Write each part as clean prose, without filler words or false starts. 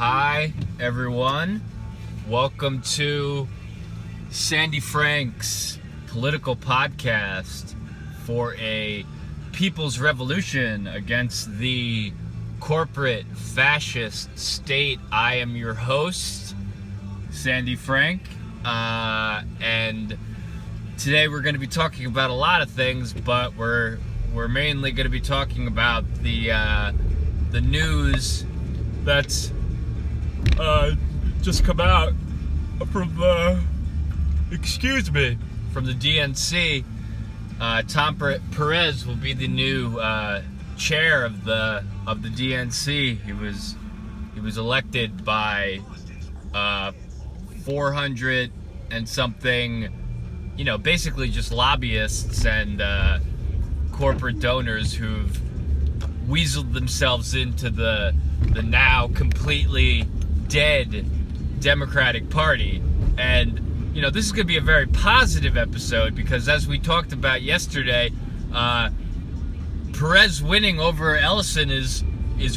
Hi, everyone. Welcome to Sandy Frank's political podcast for a people's revolution against the corporate fascist state. I am your host, Sandy Frank, and today we're going to be talking about a lot of things, but we're mainly going to be talking about the news that's just come out from the DNC. Tom Perez will be the new chair of the DNC. He was elected by 400 and something, basically just lobbyists and corporate donors who've weaseled themselves into the now completely dead Democratic Party. And this is going to be a very positive episode because, as we talked about yesterday, Perez winning over Ellison is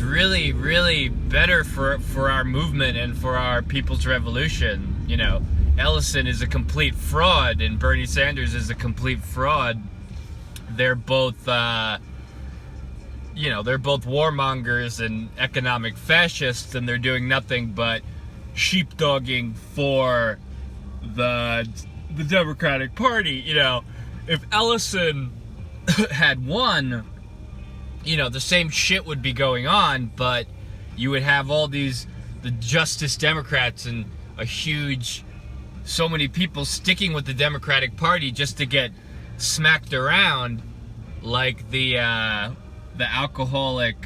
really, really better for our movement and for our people's revolution. Ellison is a complete fraud and Bernie Sanders is a complete fraud. They're both warmongers and economic fascists, and they're doing nothing but sheepdogging for the Democratic Party. If Ellison had won, the same shit would be going on, but you would have all the Justice Democrats and so many people sticking with the Democratic Party just to get smacked around like the alcoholic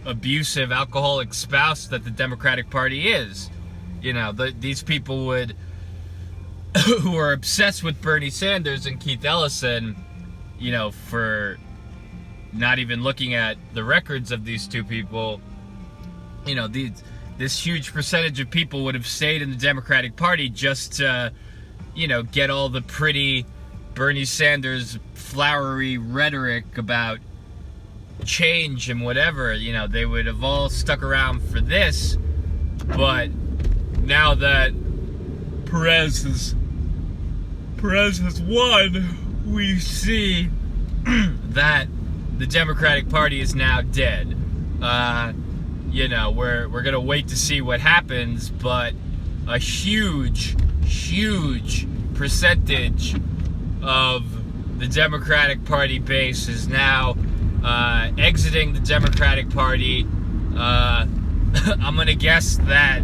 abusive alcoholic spouse that the Democratic Party is. These people who are obsessed with Bernie Sanders and Keith Ellison, for not even looking at the records of these two people, this huge percentage of people would have stayed in the Democratic Party just to, get all the pretty Bernie Sanders flowery rhetoric about change and whatever. They would have all stuck around for this. But now that Perez has won, we see that the Democratic Party is now dead. We're gonna wait to see what happens, but a huge percentage of the Democratic Party base is now exiting the Democratic Party. I'm gonna guess that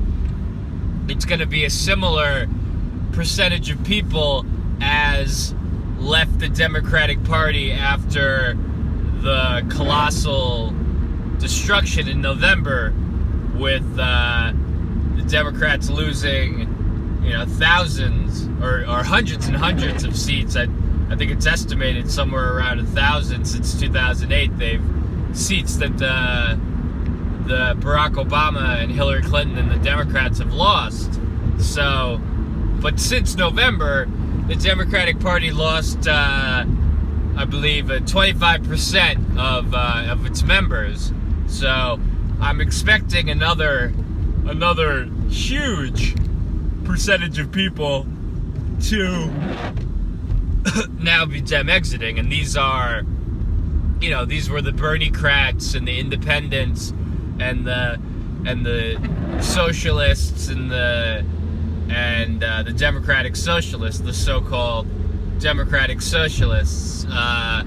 it's gonna be a similar percentage of people as left the Democratic Party after the colossal destruction in November, with the Democrats losing thousands or hundreds and hundreds of seats. I think it's estimated somewhere around 1,000 since 2008. They've seats that the Barack Obama and Hillary Clinton and the Democrats have lost. So, but since November, the Democratic Party lost, I believe, 25% of its members. So, I'm expecting another huge percentage of people to now be exiting, and these are, these were the Bernie-crats and the independents and the socialists and the Democratic Socialists, the so-called Democratic Socialists, the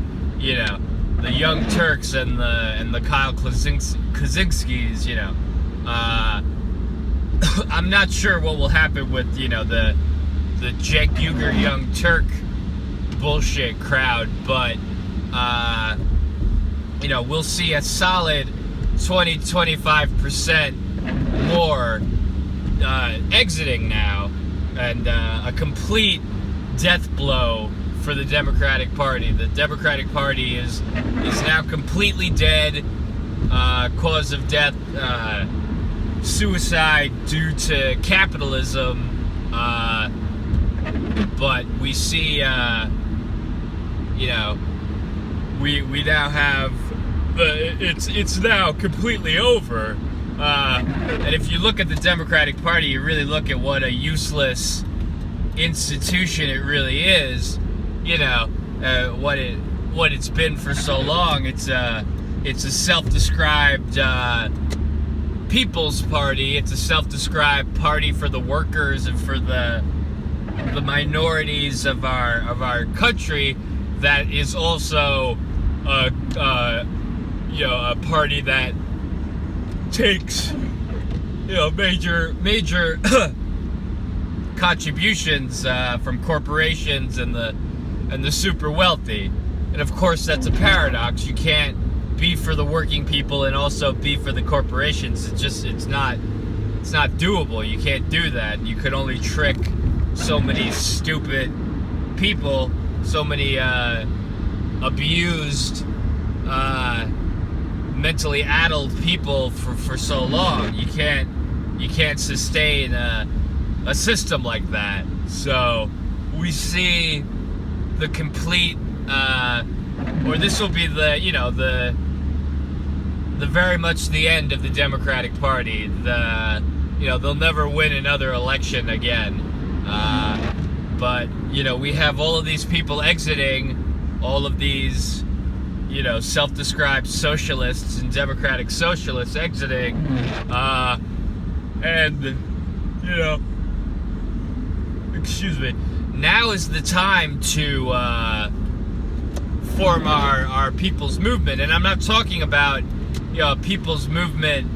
Young Turks and the Kyle Kaczynskis. I'm not sure what will happen with the Cenk Uygur Young Turk bullshit crowd, but we'll see a solid 20-25% more exiting now, and a complete death blow for the Democratic Party. The Democratic Party is now completely dead. Cause of death, suicide due to capitalism. But we see, we now have it's now completely over. And if you look at the Democratic Party, you really look at what a useless institution it really is. You know, what it's been for so long. It's a self-described people's party. It's a self-described party for the workers and for the minorities of our country. That is also a party that takes major contributions from corporations and the super wealthy. And of course, that's a paradox. You can't be for the working people and also be for the corporations. It's not doable. You can't do that. You could only trick so many stupid people, so many abused, mentally addled people for so long. You can't sustain a system like that. So we see the complete, or this will be the very much the end of the Democratic Party. They'll never win another election again. But we have all of these people exiting, all of these self-described socialists and democratic socialists exiting, excuse me, now is the time to form our people's movement. And I'm not talking about people's movement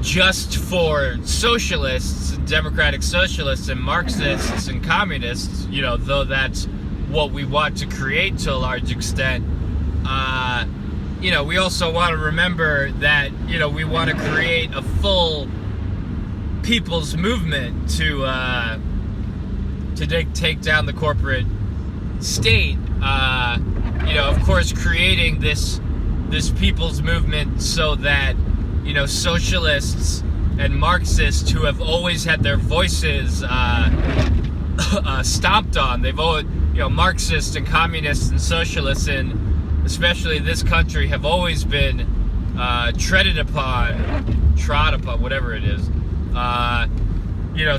just for socialists and democratic socialists and Marxists and communists, though that's what we want to create to a large extent. We also want to remember that, we want to create a full people's movement to take down the corporate state. Of course, creating this people's movement so that, socialists and Marxists who have always had their voices stomped on. They've always, Marxists and communists and socialists in especially this country have always been trod upon, whatever it is.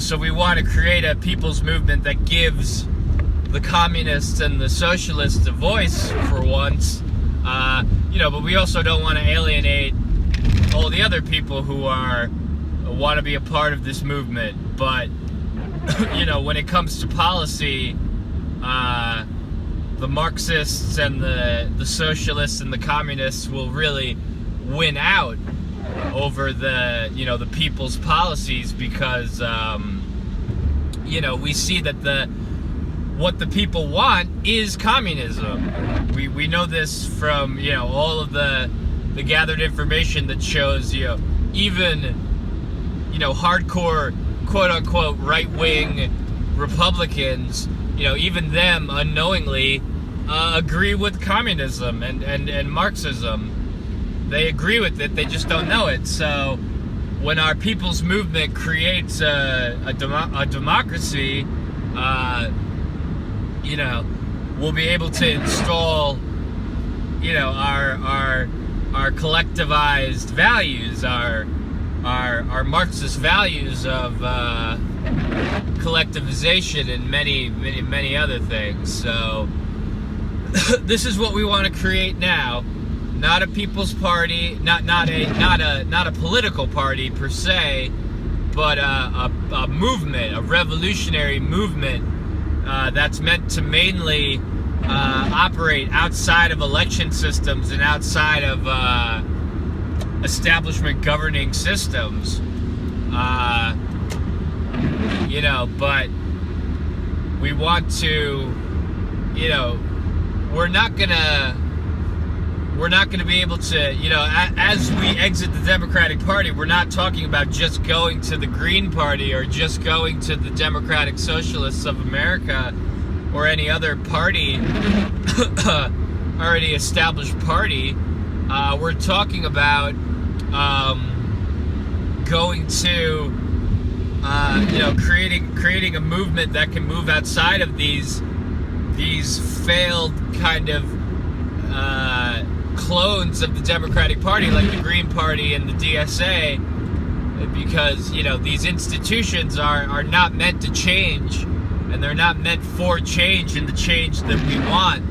So we want to create a people's movement that gives the communists and the socialists a voice for once. But we also don't want to alienate all the other people who want to be a part of this movement. But when it comes to policy, the Marxists and the socialists and the communists will really win out over the people's policies, because we see that what the people want is communism. We know this from all of the gathered information that shows even hardcore quote unquote right-wing Republicans, even them unknowingly agree with communism and Marxism. They agree with it, they just don't know it. So when our people's movement creates a democracy, we'll be able to install our collectivized values, our Marxist values of collectivization and many other things. So this is what we want to create now. Not a people's party, not a political party per se, but a movement, a revolutionary movement that's meant to mainly operate outside of election systems and outside of establishment governing systems. But we want to, we're not gonna be able to, as we exit the Democratic Party, we're not talking about just going to the Green Party or just going to the Democratic Socialists of America or any other party, already established party. We're talking about going to, creating a movement that can move outside of these failed kind of clones of the Democratic Party, like the Green Party and the DSA, because these institutions are not meant to change, and they're not meant for change and the change that we want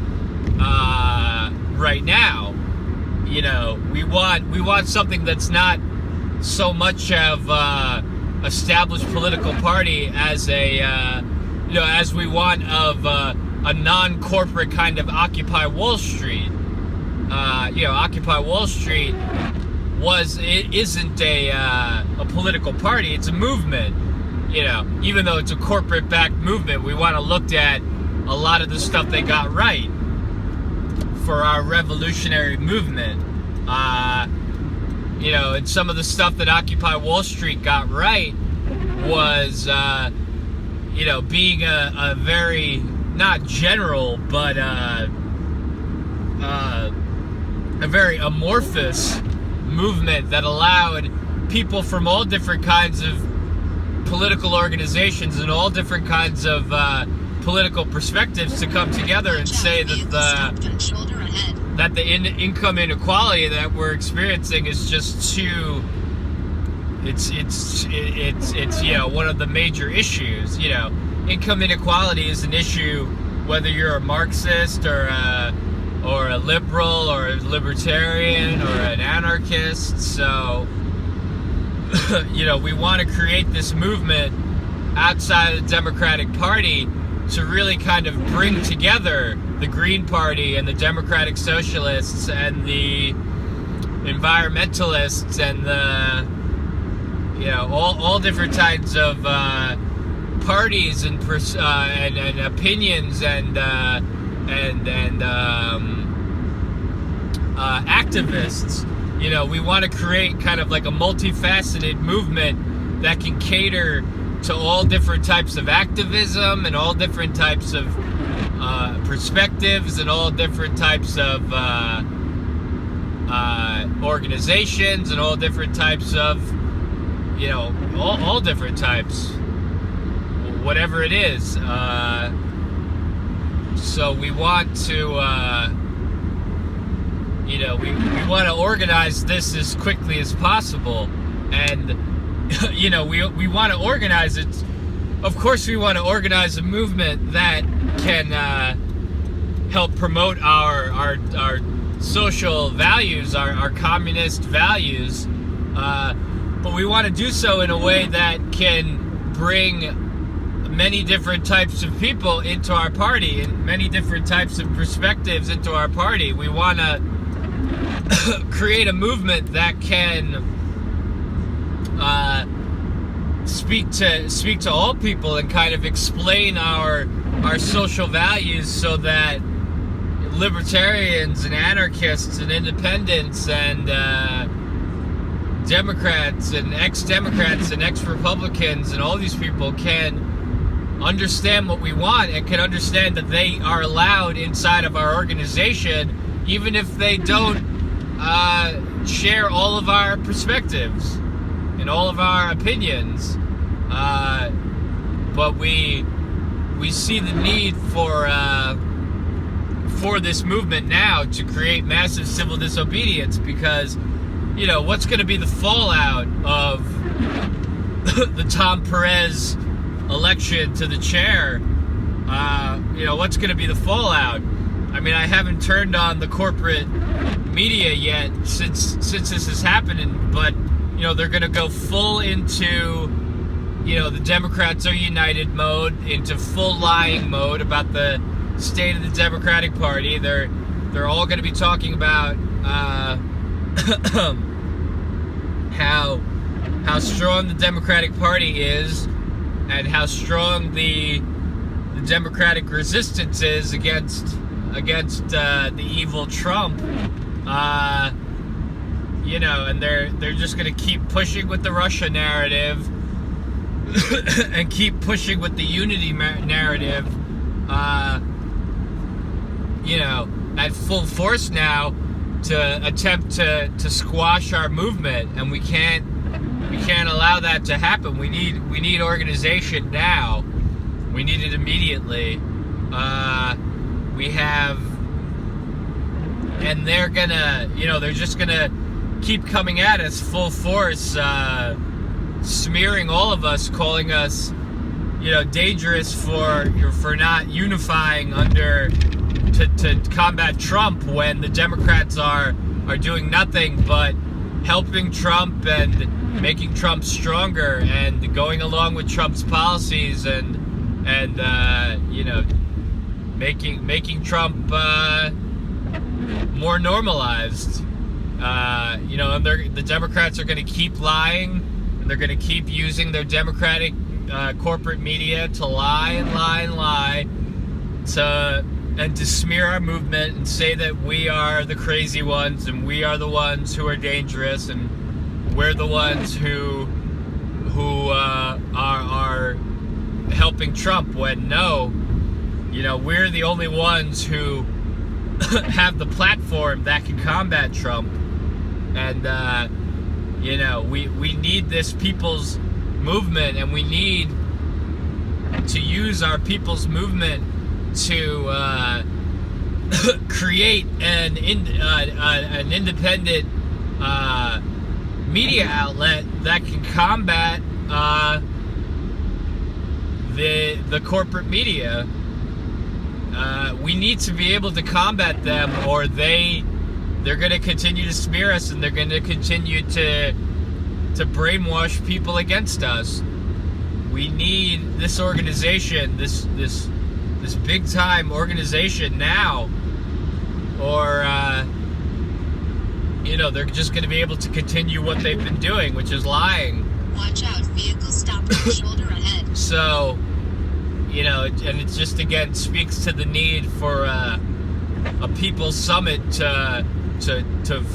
right now. We want something that's not so much of established political party as as we want of a non-corporate kind of Occupy Wall Street. Occupy Wall Street isn't a political party. It's a movement. Even though it's a corporate-backed movement, we want to look at a lot of the stuff they got right for our revolutionary movement. And some of the stuff that Occupy Wall Street got right was, being a very, not general, but a very amorphous movement that allowed people from all different kinds of political organizations and all different kinds of political perspectives to come together and say that the income inequality that we're experiencing is just too. It's one of the major issues. Income inequality is an issue whether you're a Marxist or a liberal or a libertarian or an anarchist. So we want to create this movement outside of the Democratic Party to really kind of bring together the Green Party and the Democratic Socialists and the environmentalists and the all different types of parties and opinions and activists. We want to create kind of like a multifaceted movement that can cater to all different types of activism and all different types of perspectives and all different types of organizations and all different types of all different types, whatever it is. So we want to we want to organize this as quickly as possible, and we want to organize it. Of course, we want to organize a movement that can help promote our social values, our communist values, but we want to do so in a way that can bring many different types of people into our party and many different types of perspectives into our party. We want to create a movement that can speak to all people and kind of explain our social values so that libertarians and anarchists and independents and Democrats and ex-Democrats and ex-Republicans and all these people can understand what we want and can understand that they are allowed inside of our organization, even if they don't share all of our perspectives and all of our opinions. But we see the need for this movement now to create massive civil disobedience, because what's going to be the fallout of the Tom Perez election to the chair? What's going to be the fallout? I mean, I haven't turned on the corporate media yet since this is happening, but they're going to go full into the Democrats are united mode, into full lying mode about the state of the Democratic Party. They're all going to be talking about how strong the Democratic Party is and how strong the Democratic resistance is against the evil Trump. And they're just going to keep pushing with the Russia narrative and keep pushing with the unity narrative, at full force now to attempt to squash our movement, and we can't allow that to happen. We need organization now. We need it immediately. And they're gonna, they're just gonna keep coming at us full force, smearing all of us, calling us, dangerous for not unifying to combat Trump, when the Democrats are doing nothing but helping Trump and making Trump stronger and going along with Trump's policies and making Trump more normalized. And the Democrats are going to keep lying, and they're going to keep using their Democratic corporate media to lie and lie and lie to smear our movement and say that we are the crazy ones and we are the ones who are dangerous and we're the ones who are helping Trump, when no, we're the only ones who have the platform that can combat Trump. And we need this people's movement, and we need to use our people's movement to create an independent media outlet that can combat the corporate media. We need to be able to combat them, or they're going to continue to smear us, and they're going to continue to brainwash people against us. We need this organization, this big time organization now, or they're just going to be able to continue what they've been doing, which is lying. Watch out, vehicle stop right shoulder ahead. So, and it just again speaks to the need for a people's summit to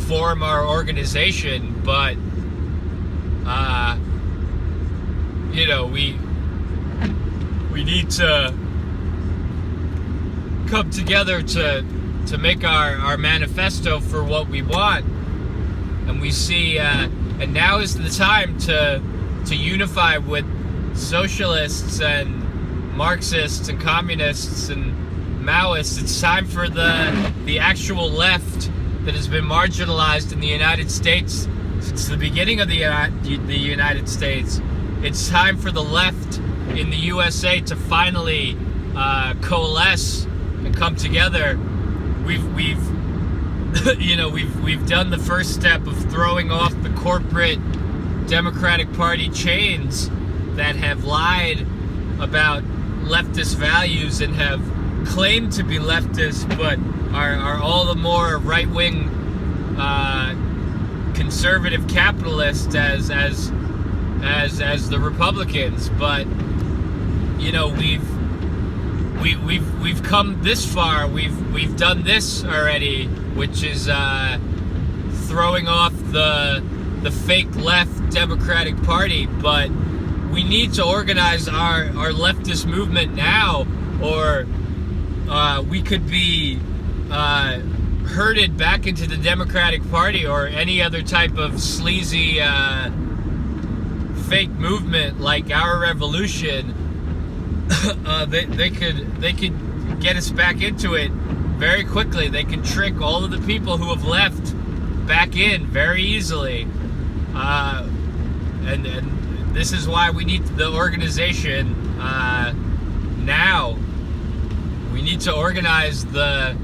form our organization. But we need to come together to make our manifesto for what we want. And we see and now is the time to unify with socialists and Marxists and communists and Maoists. It's time for the actual left that has been marginalized in the United States since the beginning of the United States. It's time for the left in the USA to finally coalesce and come together. We've done the first step of throwing off the corporate Democratic Party chains that have lied about leftist values and have claimed to be leftist, but are all the more right-wing conservative capitalists as the Republicans. But we've come this far. We've done this already, which is throwing off the fake left Democratic Party. But we need to organize our leftist movement now, or we could be herded back into the Democratic Party or any other type of sleazy fake movement like our revolution. They could get us back into it very quickly. They can trick all of the people who have left back in very easily. And this is why we need the organization now. We need to organize the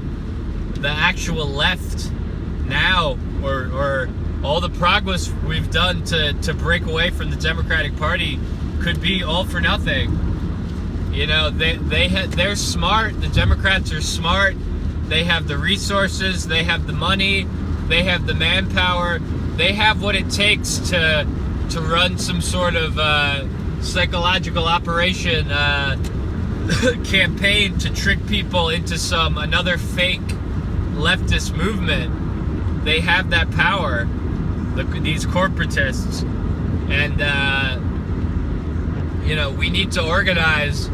actual left now, or all the progress we've done to break away from the Democratic Party could be all for nothing. They're smart. The Democrats are smart. They have the resources. They have the money. They have the manpower. They have what it takes to run some sort of psychological operation campaign to trick people into another fake leftist movement. They have that power, these corporatists, and we need to organize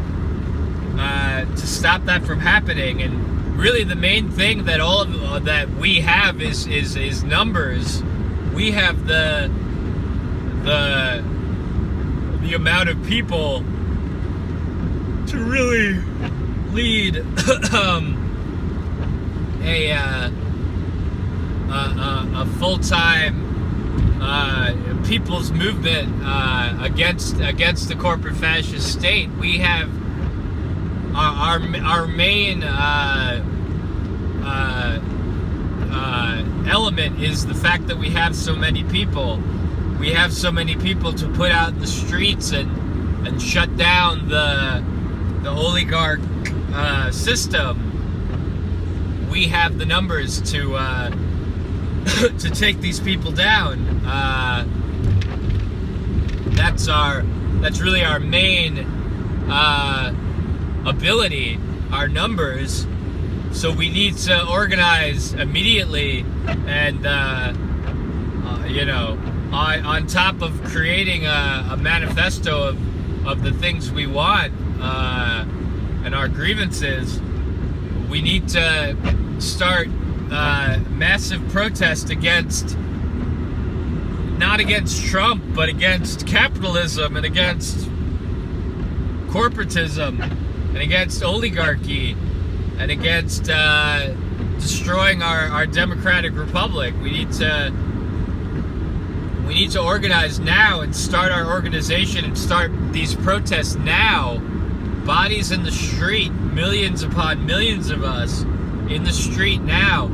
to stop that from happening. And really, the main thing that that we have is numbers. We have the amount of people to really lead a full-time people's movement against the corporate fascist state. We have our main element is the fact that we have so many people. We have so many people to put out in the streets and shut down the oligarch system. We have the numbers to to take these people down. That's really our main ability, our numbers. So we need to organize immediately, and on top of creating a manifesto of the things we want and our grievances, we need to start massive protest not against Trump, but against capitalism and against corporatism and against oligarchy and against destroying our democratic republic. We need to organize now and start our organization and start these protests now. Bodies in the street, millions upon millions of us in the street now.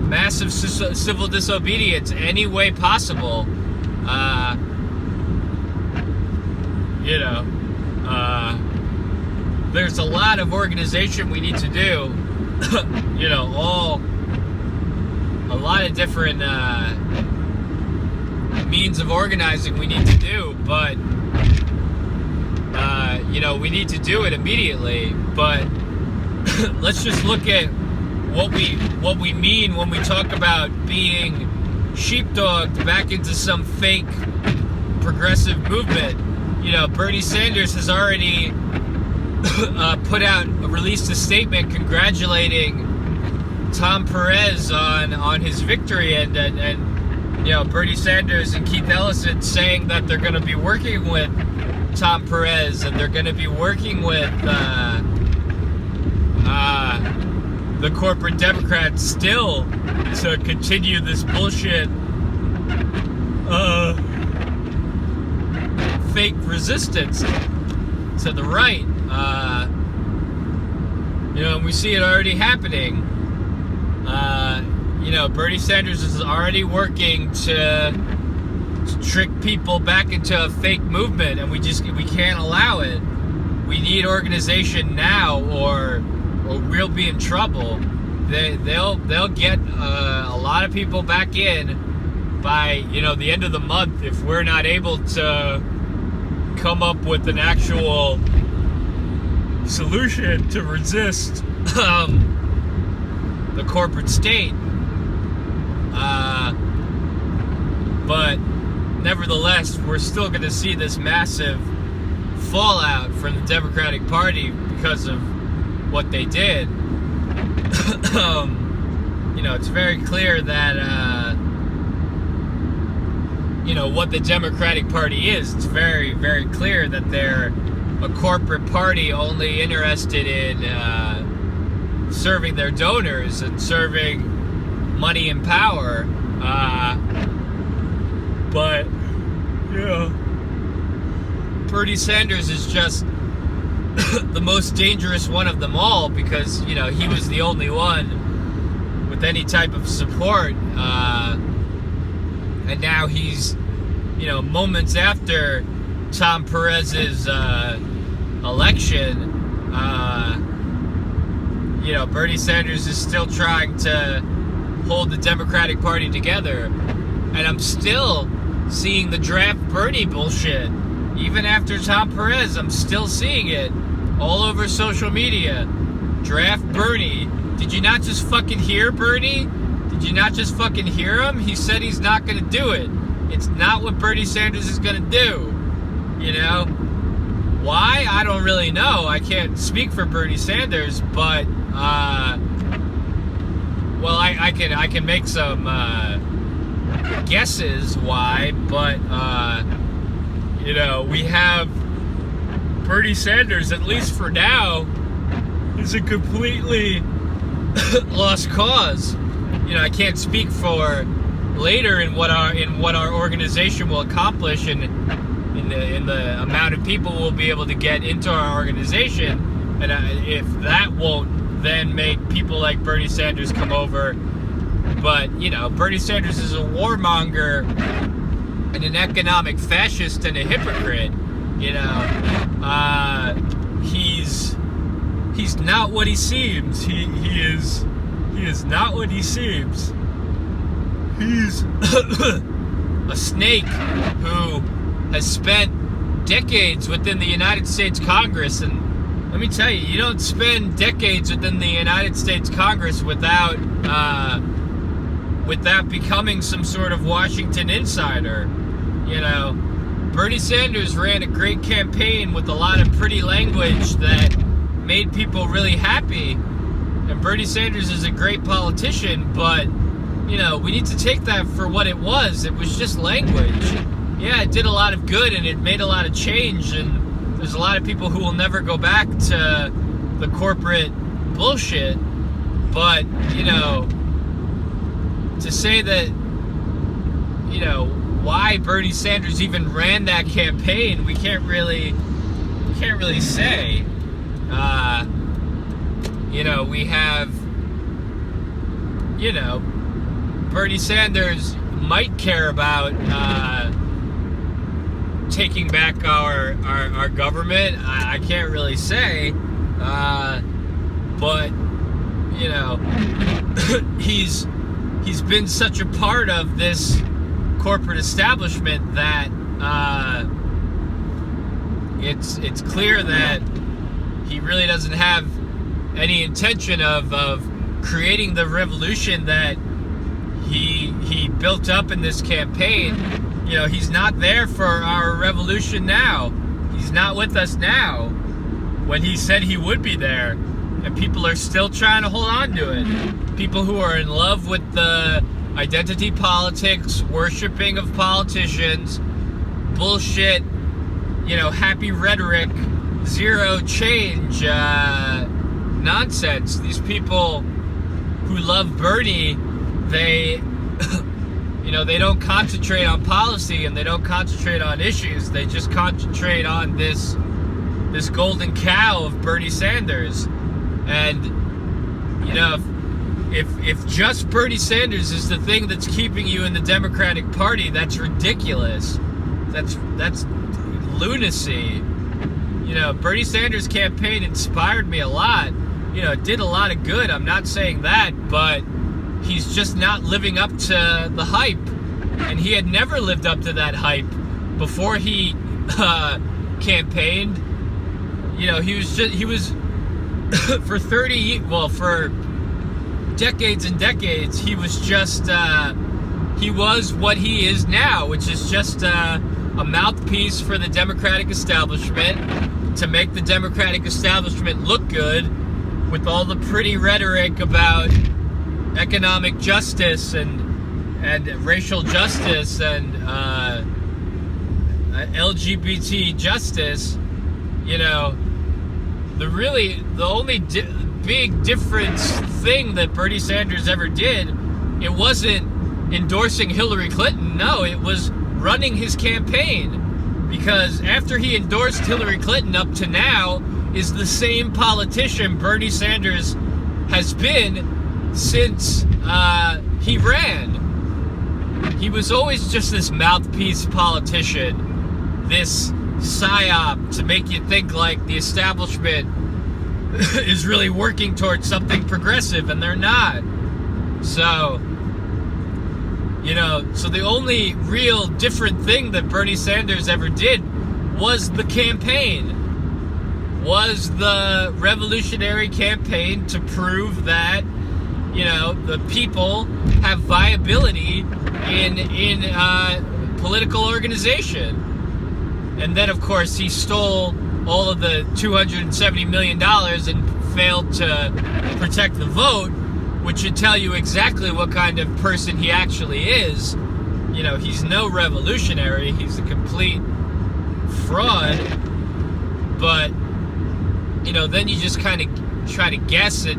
Massive civil disobedience any way possible. There's a lot of organization we need to do. A lot of different means of organizing we need to do, but we need to do it immediately. But let's just look at what we mean when we talk about being sheepdogged back into some fake progressive movement. Bernie Sanders has already released a statement congratulating Tom Perez on his victory, and Bernie Sanders and Keith Ellison saying that they're going to be working with Tom Perez and they're going to be working with the corporate Democrats still to continue this bullshit fake resistance to the right. And we see it already happening. Bernie Sanders is already working to trick people back into a fake movement, and we can't allow it. We need organization now, or we'll be in trouble. They'll get a lot of people back in by the end of the month if we're not able to come up with an actual solution to resist the corporate state. But nevertheless, we're still going to see this massive fallout from the Democratic Party because of what they did. It's very clear that what the Democratic Party is. It's very, very clear that they're a corporate party only interested in serving their donors and serving money and power. But Bernie Sanders is just the most dangerous one of them all, because he was the only one with any type of support, and now he's moments after Tom Perez's election, Bernie Sanders is still trying to hold the Democratic Party together, and I'm still seeing the draft Bernie bullshit. Even after Tom Perez, I'm still seeing it all over social media. Draft Bernie. Did you not just fucking hear Bernie? Did you not just fucking hear him? He said he's not going to do it. It's not what Bernie Sanders is going to do. Why? I don't really know. I can't speak for Bernie Sanders, but I can make some guesses why, but we have Bernie Sanders, at least for now, is a completely lost cause. I can't speak for later in what our organization will accomplish, and in the amount of people we'll be able to get into our organization. And if that won't then make people like Bernie Sanders come over. But, Bernie Sanders is a warmonger and an economic fascist and a hypocrite. He's not what he seems. He is not what he seems. He's a snake who has spent decades within the United States Congress. And let me tell you, you don't spend decades within the United States Congress without becoming some sort of Washington insider. Bernie Sanders ran a great campaign with a lot of pretty language that made people really happy. And Bernie Sanders is a great politician, but, we need to take that for what it was. It was just language. Yeah, it did a lot of good and it made a lot of change, and there's a lot of people who will never go back to the corporate bullshit. But, to say that, why Bernie Sanders even ran that campaign, we can't really say. We have, Bernie Sanders might care about taking back our government. I can't really say, but he's been such a part of this corporate establishment that it's clear that he really doesn't have any intention of creating the revolution that he built up in this campaign. He's not there for our revolution now. He's not with us now when he said he would be there. And people are still trying to hold on to it. People who are in love with the identity politics, worshiping of politicians, bullshit, happy rhetoric, zero change, nonsense. These people who love Bernie, they they don't concentrate on policy and they don't concentrate on issues. They just concentrate on this golden cow of Bernie Sanders. And if just Bernie Sanders is the thing that's keeping you in the Democratic Party, that's ridiculous. That's lunacy. Bernie Sanders' campaign inspired me a lot. It did a lot of good. I'm not saying that, but he's just not living up to the hype. And he had never lived up to that hype before he campaigned. He was for for decades and decades, he was just he was what he is now, which is just a mouthpiece for the Democratic establishment to make the Democratic establishment look good with all the pretty rhetoric about economic justice and racial justice and LGBT justice. The only big difference thing that Bernie Sanders ever did, it wasn't endorsing Hillary Clinton. No, it was running his campaign. Because after he endorsed Hillary Clinton up to now is the same politician Bernie Sanders has been since he ran. He was always just this mouthpiece politician, this psyop to make you think like the establishment is really working towards something progressive, and they're not. So, so the only real different thing that Bernie Sanders ever did was the campaign, was the revolutionary campaign to prove that, the people have viability in political organization. And then, of course, he stole all of the $270 million and failed to protect the vote, which should tell you exactly what kind of person he actually is. He's no revolutionary. He's a complete fraud. But, then you just kind of try to guess at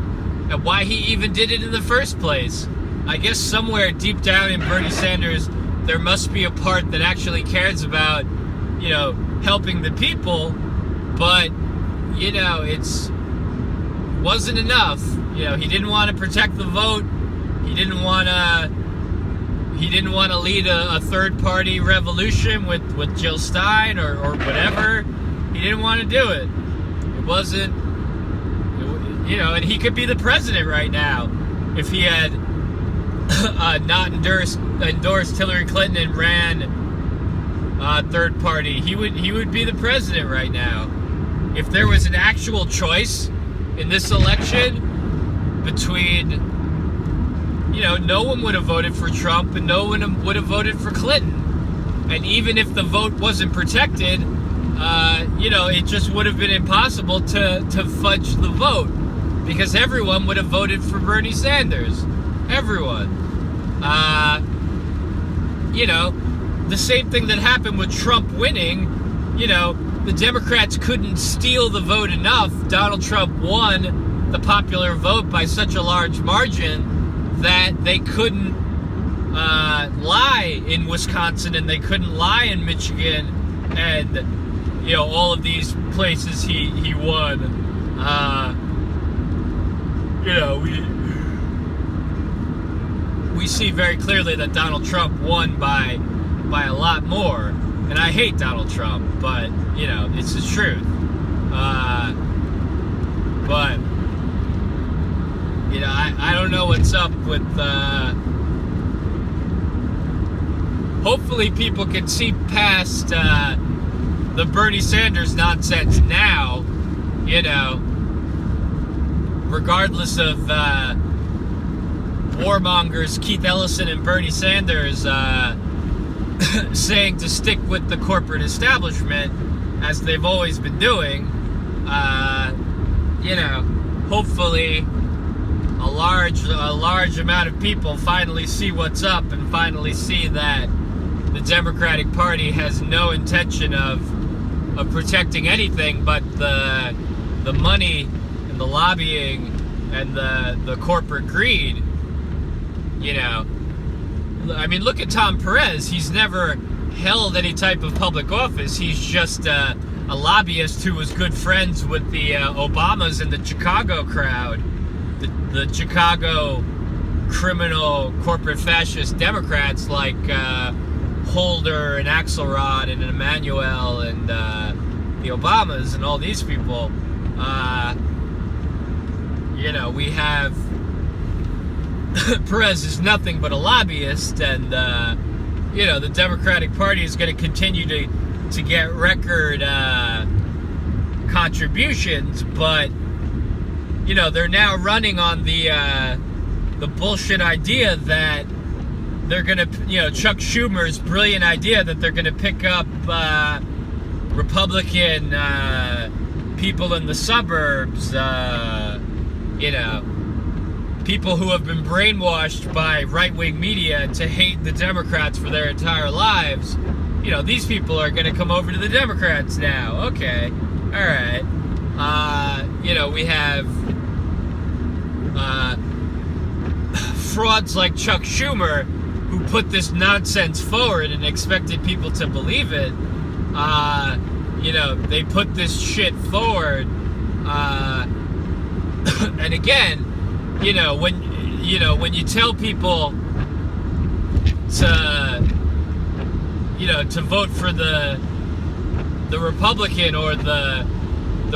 why he even did it in the first place. I guess somewhere deep down in Bernie Sanders, there must be a part that actually cares about, helping the people, but, it's wasn't enough. He didn't want to protect the vote. He didn't want to lead a third-party revolution with Jill Stein or whatever. He didn't want to do it. It wasn't, and he could be the president right now if he had not endorsed Hillary Clinton and ran third party. He would be the president right now. If there was an actual choice in this election between, no one would have voted for Trump and no one would have voted for Clinton. And even if the vote wasn't protected, it just would have been impossible to fudge the vote, because everyone would have voted for Bernie Sanders. Everyone. The same thing that happened with Trump winning, the Democrats couldn't steal the vote enough. Donald Trump won the popular vote by such a large margin that they couldn't lie in Wisconsin, and they couldn't lie in Michigan, and all of these places he won. We see very clearly that Donald Trump won by a lot more, and I hate Donald Trump, but it's the truth. But I don't know what's up with. Hopefully, people can see past the Bernie Sanders nonsense now. Regardless of warmongers Keith Ellison and Bernie Sanders saying to stick with the corporate establishment, as they've always been doing. Hopefully a large amount of people finally see what's up and finally see that the Democratic Party has no intention of protecting anything but the money and the lobbying and the corporate greed. Look at Tom Perez. He's never held any type of public office. He's just a lobbyist who was good friends with the Obamas and the Chicago crowd, the Chicago criminal corporate fascist Democrats like Holder and Axelrod and Emanuel and the Obamas and all these people. We have Perez is nothing but a lobbyist, and the Democratic Party is going to continue to get record contributions, but they're now running on the bullshit idea that they're going to, Chuck Schumer's brilliant idea that they're going to pick up Republican people in the suburbs, people who have been brainwashed by right-wing media to hate the Democrats for their entire lives. These people are going to come over to the Democrats now. Okay. All right. We have frauds like Chuck Schumer who put this nonsense forward and expected people to believe it. They put this shit forward. And again, when you tell people to vote for the Republican, or the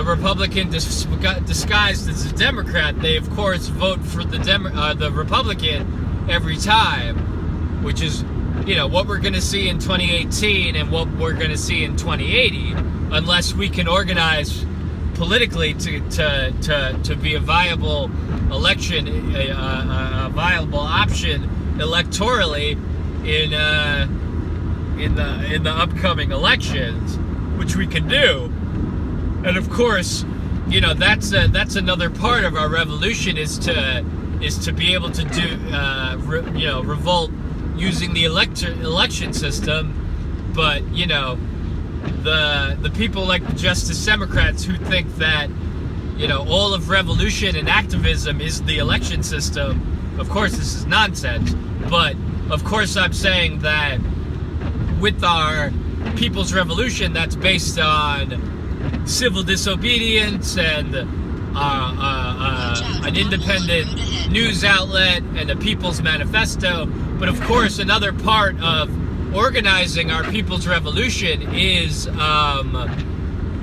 Republican disguised as a Democrat, they of course vote for the Republican every time, which is what we're going to see in 2018 and what we're going to see in 2080, unless we can organize politically to be a viable election, a viable option electorally in the upcoming elections, which we can do. And of course, that's another part of our revolution is to be able to do revolt using the election system. But the people like the Justice Democrats who think that all of revolution and activism is the election system, of course this is nonsense, but of course I'm saying that with our People's Revolution that's based on civil disobedience and an independent news outlet and a People's Manifesto, but of course another part of organizing our People's Revolution is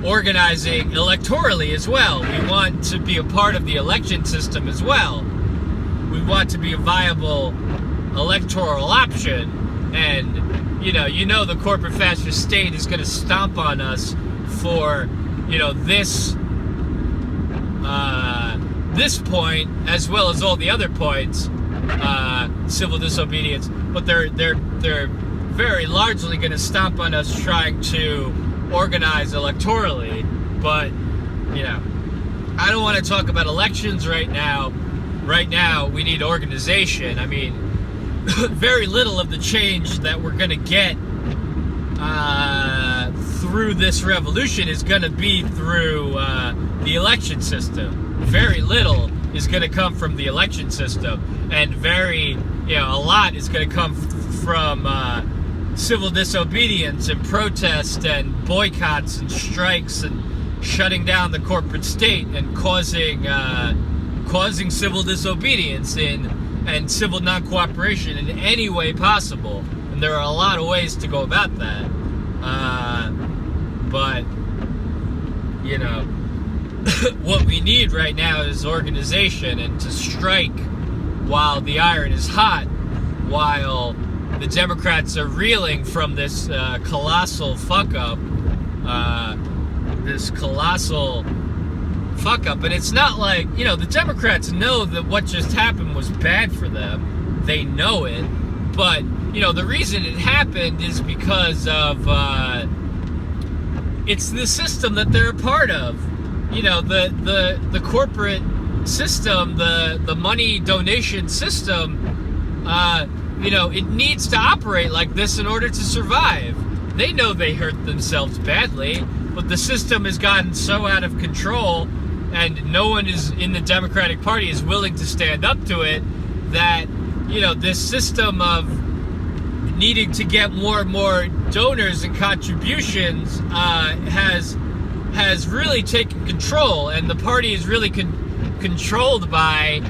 organizing electorally as well. We want to be a part of the election system as well. We want to be a viable electoral option, and you know the corporate fascist state is going to stomp on us for this point as well as all the other points, civil disobedience, but they're very largely going to stomp on us trying to organize electorally. But I don't want to talk about elections right now. Right now we need organization. I mean, very little of the change that we're going to get through this revolution is going to be through the election system. Very little is going to come from the election system, and a lot is going to come from civil disobedience and protest and boycotts and strikes and shutting down the corporate state and causing civil disobedience and civil non-cooperation in any way possible. And there are a lot of ways to go about that. But what we need right now is organization, and to strike while the iron is hot, while the Democrats are reeling from this colossal fuck-up. And it's not like, the Democrats know that what just happened was bad for them. They know it. But, the reason it happened is because of, it's the system that they're a part of. The corporate system, the money donation system, it needs to operate like this in order to survive. They know they hurt themselves badly, but the system has gotten so out of control, and no one in the Democratic Party is willing to stand up to it, that, this system of needing to get more and more donors and contributions has really taken control, and the party is really controlled by,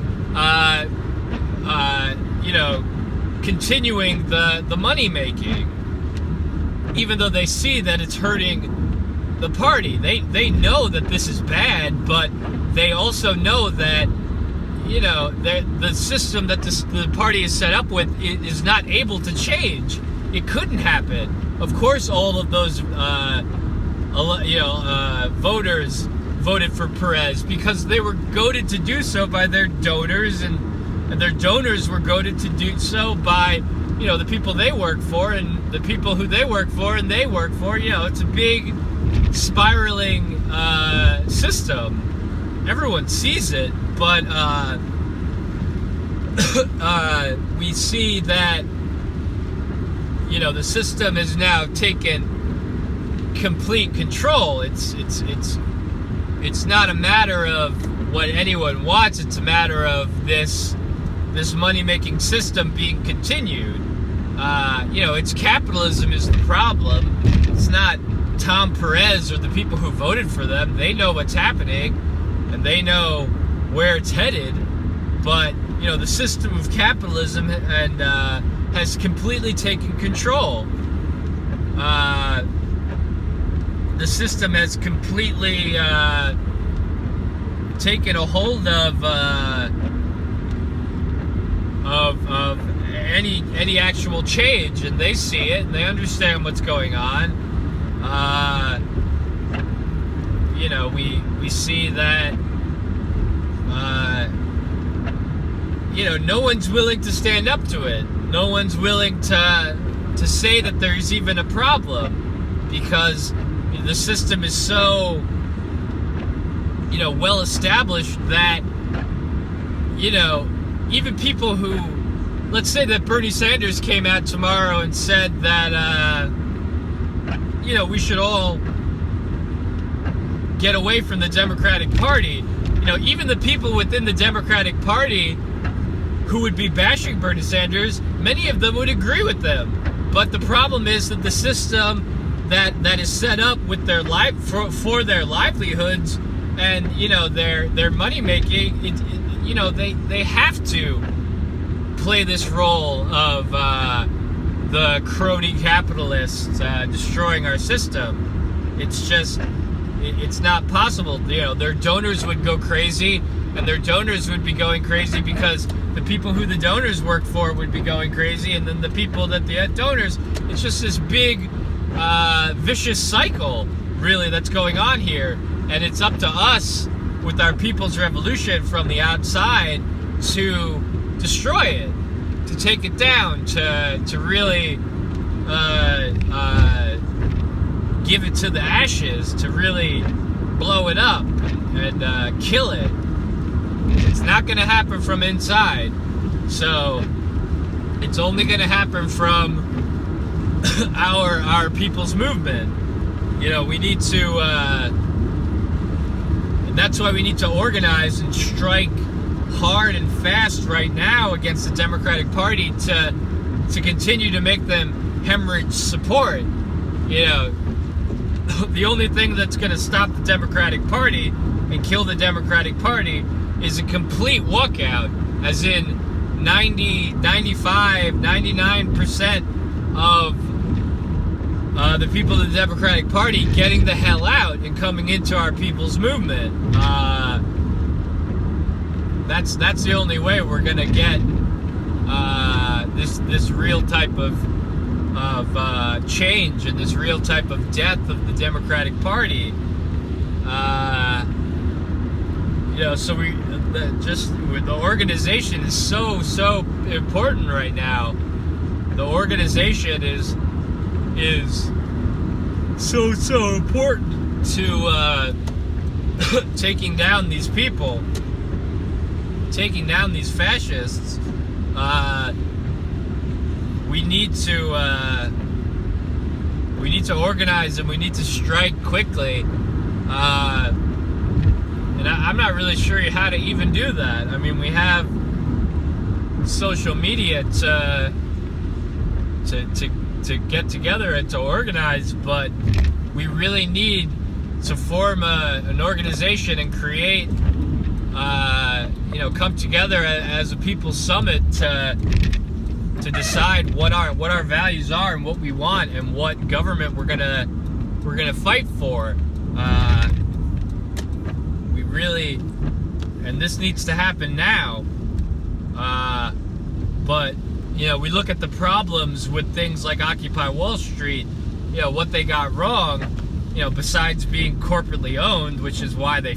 continuing the money making, even though they see that it's hurting the party. They know that this is bad, but they also know that the system that the party is set up with is not able to change. It couldn't happen. Of course, all of those voters voted for Perez because they were goaded to do so by their donors, and their donors were goaded to do so by the people they work for, and the people who they work for and they work for. It's a big spiraling system. Everyone sees it, but we see that the system has now taken complete control. It's not a matter of what anyone wants. It's a matter of this money-making system being continued. It's capitalism is the problem. It's not Tom Perez or the people who voted for them. They know what's happening, and they know where it's headed. But the system of capitalism has completely taken control. The system has completely taken a hold of any actual change, and they see it and they understand what's going on. We see that no one's willing to stand up to it. No one's willing to say that there's even a problem, because the system is so well established that even people who, let's say that Bernie Sanders came out tomorrow and said that we should all get away from the Democratic Party. Even the people within the Democratic Party who would be bashing Bernie Sanders, many of them would agree with them. But the problem is that the system that is set up with their for their livelihoods and their money making, they have to play this role of the crony capitalists destroying our system. It's not possible. Their donors would go crazy, and their donors would be going crazy because the people who the donors work for would be going crazy, and then the people that the donors, it's just this big vicious cycle really that's going on here. And it's up to us with our people's revolution from the outside to destroy it, to take it down, to really give it to the ashes, to really blow it up and kill it. It's not going to happen from inside, so it's only going to happen from our people's movement. We need to, and that's why we need to organize and strike hard and fast right now against the Democratic Party to continue to make them hemorrhage support. The only thing that's going to stop the Democratic Party and kill the Democratic Party is a complete walkout, as in 90, 95, 99% of the people of the Democratic Party getting the hell out and coming into our people's movement. That's the only way we're gonna get this real type of change and this real type of death of the Democratic Party. So the organization is so important right now. The organization is so important to taking down these people, taking down these fascists. We need to organize, and we need to strike quickly. And I'm not really sure how to even do that. I mean, we have social media to get together and to organize, but we really need to form an organization and create, come together as a people's summit to decide what our values are and what we want and what government we're gonna fight for. We really, and this needs to happen now. But we look at the problems with things like Occupy Wall Street. What they got wrong. Besides being corporately owned, which is why there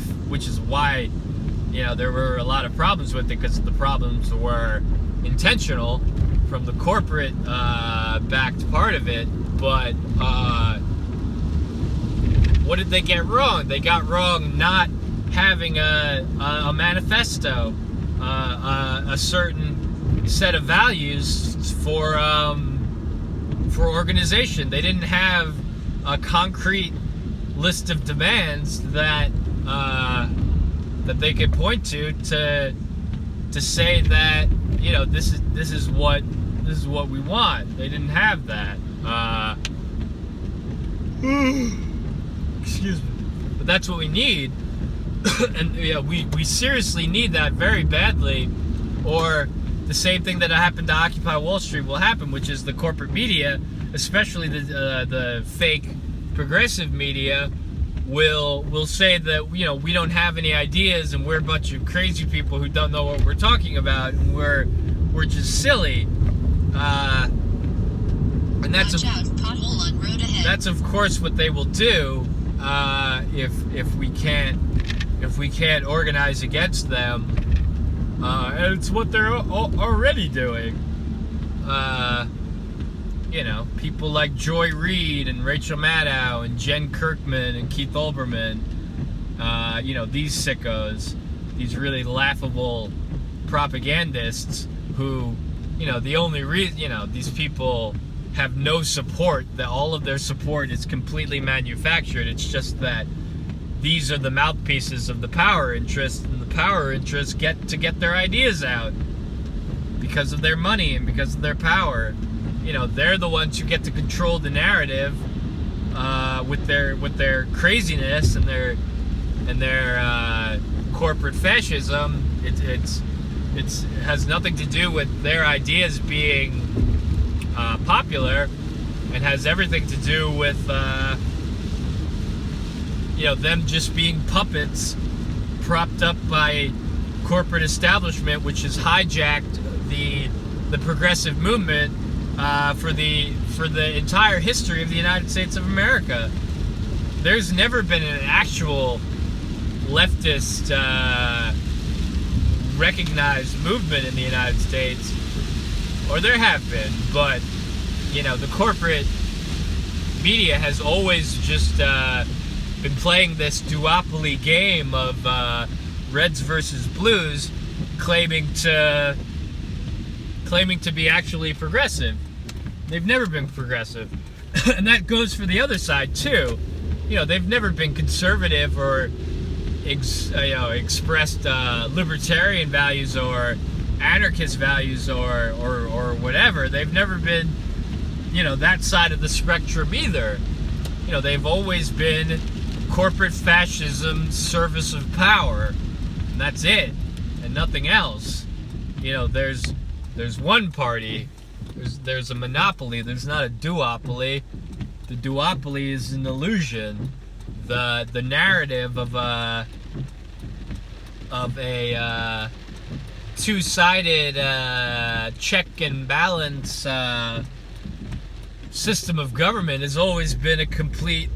were a lot of problems with it, because the problems were intentional from the corporate backed part of it. But what did they get wrong? They got wrong not having a manifesto, a certain set of values for organization. They didn't have a concrete list of demands that they could point to say that this is what we want. They didn't have that. Excuse me. But that's what we need. And we seriously need that very badly, or the same thing that happened to Occupy Wall Street will happen, which is the corporate media, especially the fake progressive media, will say that we don't have any ideas and we're a bunch of crazy people who don't know what we're talking about, and we're just silly. And that's of course what they will do if we can't organize against them. And it's what they're already doing. People like Joy Reid and Rachel Maddow and Jen Kirkman and Keith Olbermann, these sickos, these really laughable propagandists who, the only reason, these people have no support, that all of their support is completely manufactured. It's just that these are the mouthpieces of the power interests, and the power interests get their ideas out. because of their money and because of their power. You know, they're the ones who get to control the narrative with their craziness and their corporate fascism. It has nothing to do with their ideas being popular, and has everything to do with them just being puppets propped up by corporate establishment, which has hijacked the progressive movement for the entire history of the United States of America. There's never been an actual leftist recognized movement in the United States, or there have been, but the corporate media has always just been playing this duopoly game of Reds versus Blues, claiming to be actually progressive. They've never been progressive. And that goes for the other side too. They've never been conservative or expressed libertarian values or anarchist values or whatever. They've never been that side of the spectrum either. They've always been corporate fascism, service of power, and that's it, and nothing else. There's one party, there's a monopoly, there's not a duopoly. The duopoly is an illusion. The narrative of a two-sided check and balance system of government has always been a complete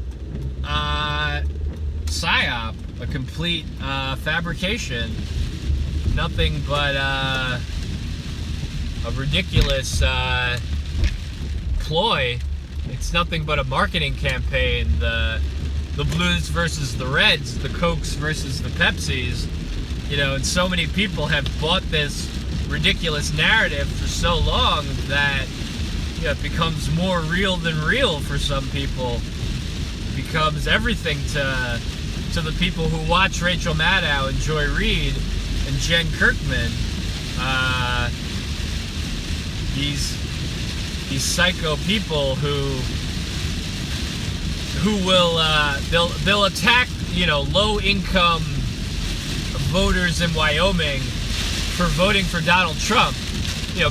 psyop, a complete fabrication. Nothing but a ridiculous ploy. It's nothing but a marketing campaign. The Blues versus the Reds, the Cokes versus the Pepsis. And so many people have bought this ridiculous narrative for so long that it becomes more real than real for some people. It becomes everything to the people who watch Rachel Maddow and Joy Reid and Jen Kirkman. These psycho people who will they'll attack low income voters in Wyoming for voting for Donald Trump.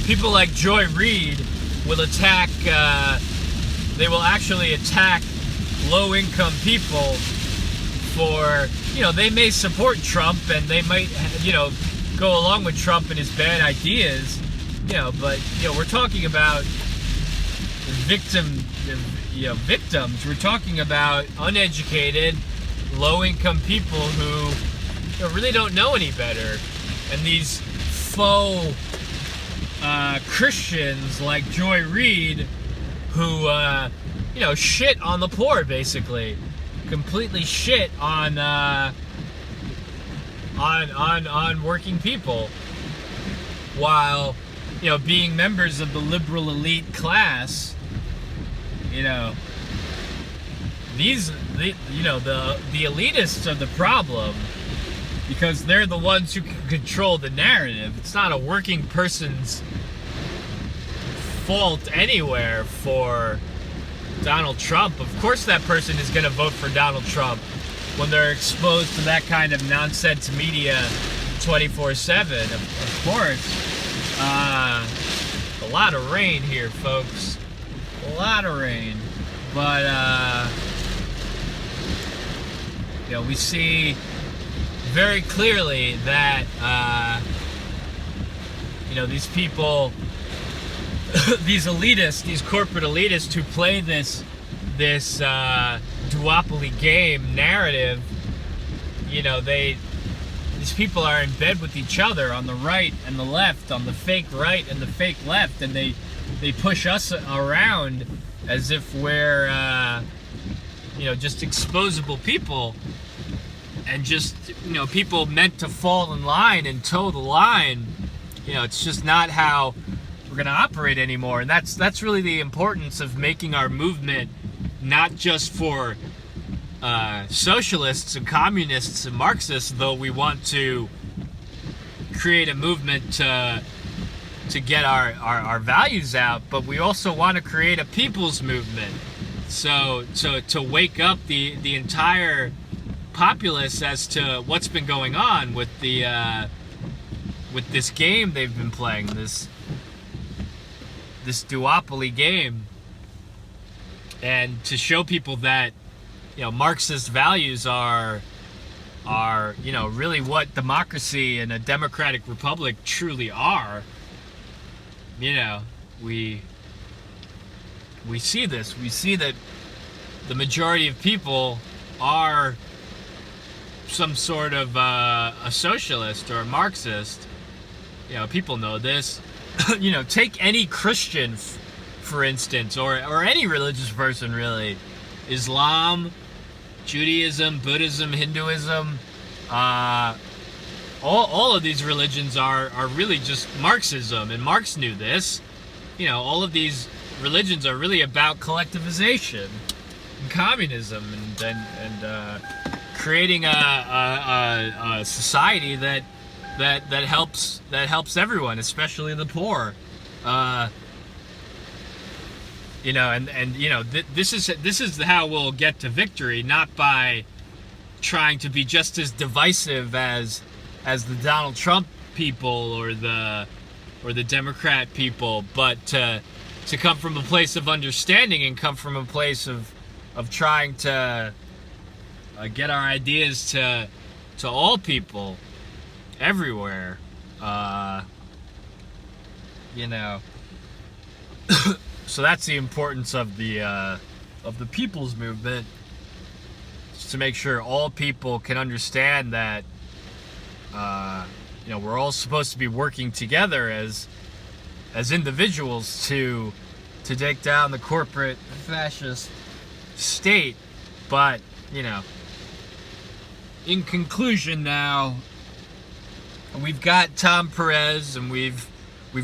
People like Joy Reid will attack. They will actually attack low income people for they may support Trump and they might go along with Trump and his bad ideas. But we're talking about victims. We're talking about uneducated, low-income people who really don't know any better, and these faux Christians like Joy Reid, who shit on the poor, basically, completely shit on working people, while being members of the liberal elite class. The elitists are the problem, because they're the ones who can control the narrative. It's not a working person's fault anywhere for Donald Trump. Of course that person is going to vote for Donald Trump when they're exposed to that kind of nonsense media 24/7. Of course. A lot of rain here, folks. A lot of rain. But, we see very clearly that, these people, these elitists, these corporate elitists who play this duopoly game narrative, these people are in bed with each other on the right and the left, on the fake right and the fake left, and they push us around as if we're, just exposable people, and just, people meant to fall in line and toe the line. It's just not how we're going to operate anymore. And that's really the importance of making our movement not just for socialists and communists and Marxists, though we want to create a movement to to get our values out, but we also want to create a people's movement. So to wake up the entire populace as to what's been going on with this game they've been playing, this duopoly game, and to show people that, you know, Marxist values are you know, really what democracy and a democratic republic truly are. You know, we see this. We see that the majority of people are some sort of a socialist or a Marxist. You know, people know this. You know, take any Christian, for instance, or any religious person, really. Islam, Judaism, Buddhism, Hinduism, all of these religions are really just Marxism, and Marx knew this. You know, all of these religions are really about collectivization and communism and creating a society that helps everyone, especially the poor. You know, and you know, this is how we'll get to victory, not by trying to be just as divisive as the Donald Trump people or the Democrat people, but to come from a place of understanding and come from a place of trying to get our ideas to all people everywhere. You know. So that's the importance of the people's movement, just to make sure all people can understand that you know, we're all supposed to be working together as individuals to take down the corporate fascist state. But, you know, in conclusion, now we've got Tom Perez, and we've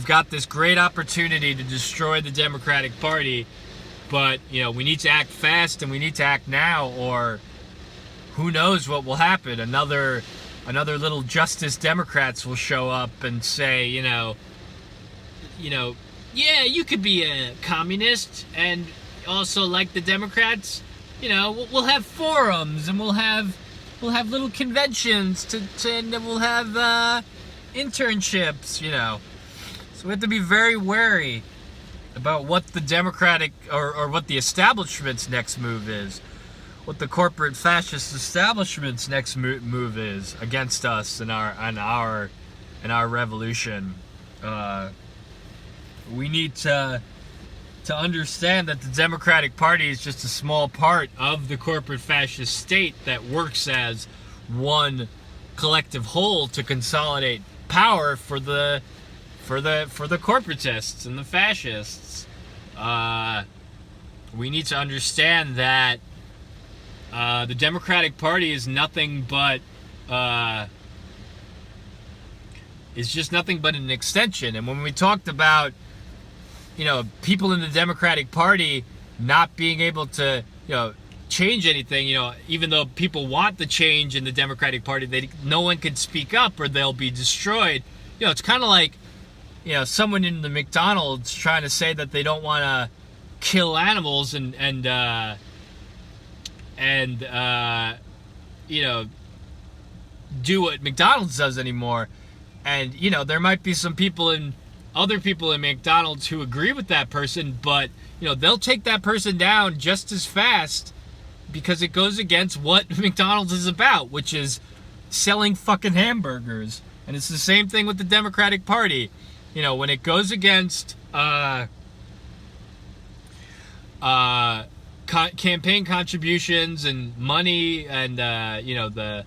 got this great opportunity to destroy the Democratic Party, but, you know, we need to act fast, and we need to act now, or who knows what will happen. Another little Justice Democrats will show up and say, you know, yeah, you could be a communist and also like the Democrats. You know, we'll have forums, and we'll have little conventions and we'll have internships, you know. So we have to be very wary about what the Democratic or what the establishment's next move is, what the corporate fascist establishment's next move is against us and our revolution. We need to understand that the Democratic Party is just a small part of the corporate fascist state that works as one collective whole to consolidate power for the corporatists and the fascists. We need to understand that the Democratic Party is nothing but an extension. And when we talked about, you know, people in the Democratic Party not being able to, you know, change anything, you know, even though people want the change in the Democratic Party, no one can speak up or they'll be destroyed. You know, it's kind of like, you know, someone in the McDonald's trying to say that they don't want to kill animals and you know, do what McDonald's does anymore. And, you know, there might be other people in McDonald's who agree with that person, but, you know, they'll take that person down just as fast because it goes against what McDonald's is about, which is selling fucking hamburgers. And it's the same thing with the Democratic Party. You know, when it goes against campaign contributions and money and, you know, the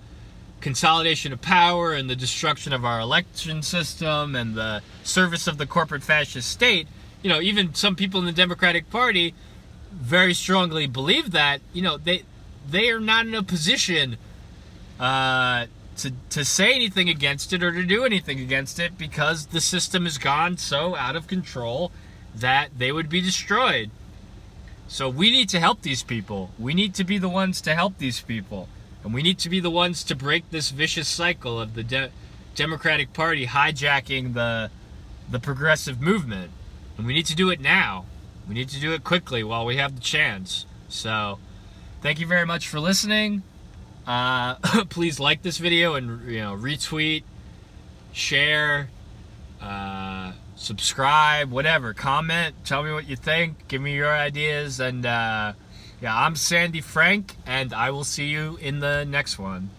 consolidation of power and the destruction of our election system and the service of the corporate fascist state, you know, even some people in the Democratic Party very strongly believe that, you know, they are not in a position to say anything against it or to do anything against it because the system has gone so out of control that they would be destroyed. So we need to help these people. We need to be the ones to help these people. And we need to be the ones to break this vicious cycle of the Democratic Party hijacking the the progressive movement. And we need to do it now. We need to do it quickly while we have the chance. So, thank you very much for listening. Please like this video and retweet, share, subscribe, whatever. Comment, tell me what you think, give me your ideas, and yeah, I'm Sandy Frank, and I will see you in the next one.